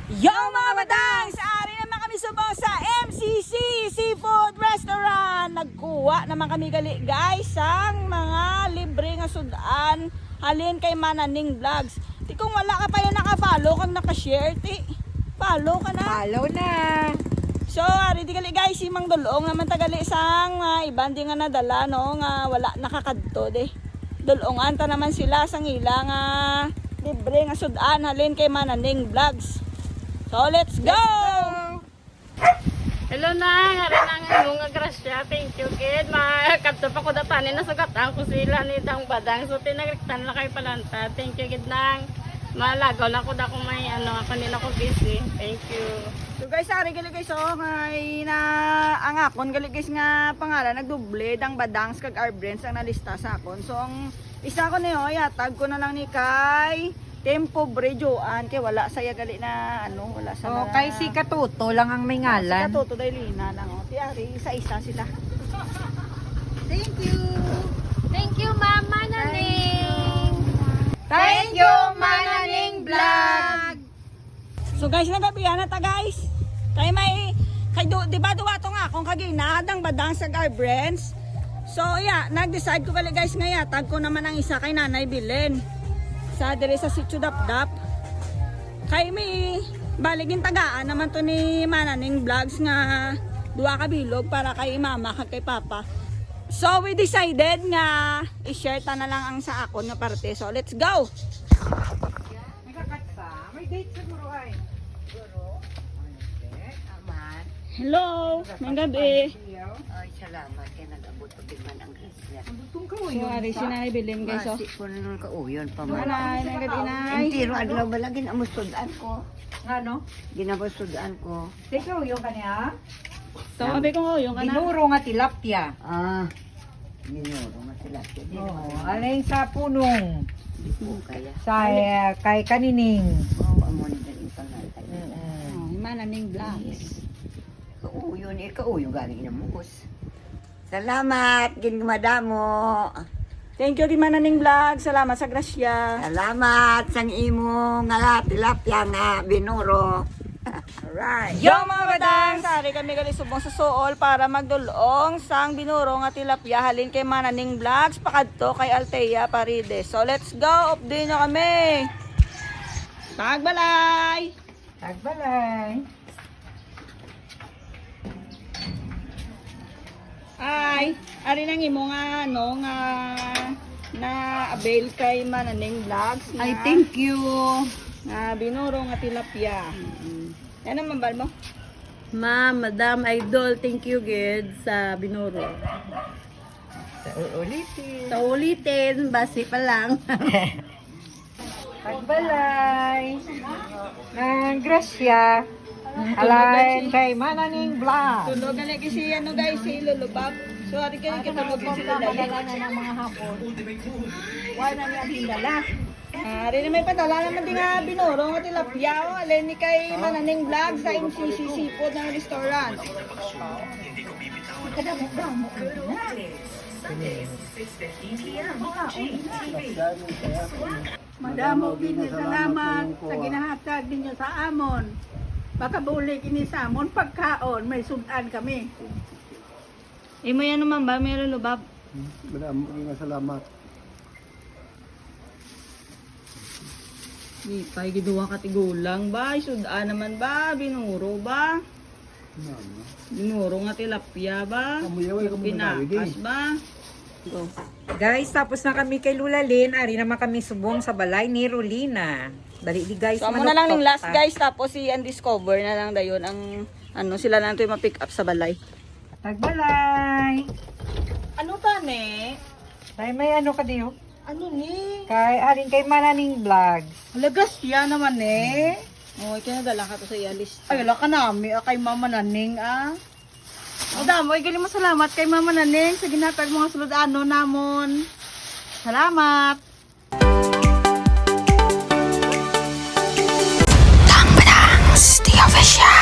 Yo mga badang! Sa ari naman kami subong sa MCC Seafood Restaurant. Nagkuha naman kami gali guys sang mga libre nga sudan halin kay Mananing Vlogs. Ti kung wala ka pa yung naka-follow kang naka-share ti. Follow ka na. Follow na. So ari di gali guys si Mang Dulong naman tagali sang ibang di nga nadala no nga wala nakakadto de. Dulongan ta naman sila sang ila nga libre nga sudan halin kay Mananing Vlogs. So let's go! Hello na, nga rin ang mga grasya. Thank you, kid. Makakapto pa ko datanin na sugatan ko sila ni Dang Badang. So, tinagritan na kayo palanta. Thank you, kid, nang malagaw lang ko na kung may ako nila ko busy. Thank you. So guys, ari gali guys ngay na ang akon gali guys nga pangalan nagduble Dang Badangs kag Arbrands ang nalista sa akon. So ang isa ko niyo yatag ko na lang ni kay Tempo Brejoan kay wala saya gali na wala sa Oh, kay si Katuto lang ang may ngalan. Si Katuto dai lina lang ti ari isa-isa sila. Thank you. Thank you, Mama Naning. Thank you, Mananing Vlog. So guys, nagabihan na ta guys. Kay may di ba duwa to nga akong kagina Dang Badangs kag Arbrands. So yeah, nag-decide ko gali guys nga yatag ko naman ang isa kay Nanay Bilen. Sa dire sa Sitio Dapdap. Kay may baligin tagaan naman to ni Mananing Vlogs nga duwa ka bilog para kay mama kag kay papa. So we decided nga i-share ta na lang ang sa akon nga parte. So let's go. May kakatsa. May date siguro ay. Siguro. Aman. Hello, may gabi. Ay, salamat kaya nag-abot pa man ang grasya. Butong ka So ari si Nanay Bilen guys. So Kasi ko na nung kauyon pa man. Nanay, may gabi Nay. Entiro adlaw ba lang ginamustudan ko. Ano? Ginamustudan ko. Teka, yung kanya. So abi ko yung kana. Dinuro nga tilapia. Minuro masila. Oo, alay sa punong. Di po kaya. Sa kay kanining. Amo ni galing pangatay. Oh, Mananing Vlogs. Kauyon galing inamus. Salamat, ginmadamo. Thank you kay Mananing Vlogs. Salamat sa grasya. Salamat sang imo nga tilapia nga binuro. Alright. Yo mga badang, sari kami gali subong sa Suol para magdulong sang binuro nga tilapia halin kay Mananing Vlogs pakadto kay Althea Parides. So let's go, update nyo kami. Tagbalay. Tagbalay. Ay, ari nang imo nga nga na avail kay Mananing Vlogs. Ay, thank you. Na binuro nga tilapia. Ano man bal mo? Ma'am, Madam Idol, thank you, kid, sa binuro. Ulitin. Sa ulitin, basi pa lang. Tagbalay. Ng grasya. Alay kay Mananing Vlog. Tulog gali kasi guys, si Lulubab. So ari kay kitulog sila dali. ng mga hapon. Wala niya hindala. Ari na may padala naman din nga binuro nga tilapia o alin ni kay Mananing Vlog sa MCC Seafood ng restaurant. Madamo gini salamat sa ginahatag ninyo sa amon. Baka buli kini sa amon pagkaon, may sudan kami. Imo yan naman ba meron lubab? Madam, salamat. Di pa giduwa ka tigulang ba? Sudan naman ba? Binuro ba? Binuro nga tilapia ba? Kamuyaway ka muna Pinakas ba? Go. Guys, tapos na kami kay Lulalin. Ari naman kami subong sa balay ni Rolina. Dali di guys. So amo na lang ng last guys tapos si Undiscover na lang dayon ang sila lang 'to ma-pick up sa balay. Tagbalay. Ano ta ne? Ay, may ano ka diyo? Ano ni? Kay alin kay Mananing Vlog. Lagas yan naman eh. Oh, kinadala ka to sa iya list. Ay, wala ka nami kay Mama Naning Madam, ay galing mo salamat kay Mama Naning sa ginatag mga sulod namon. Salamat. Dang Badangs, the official.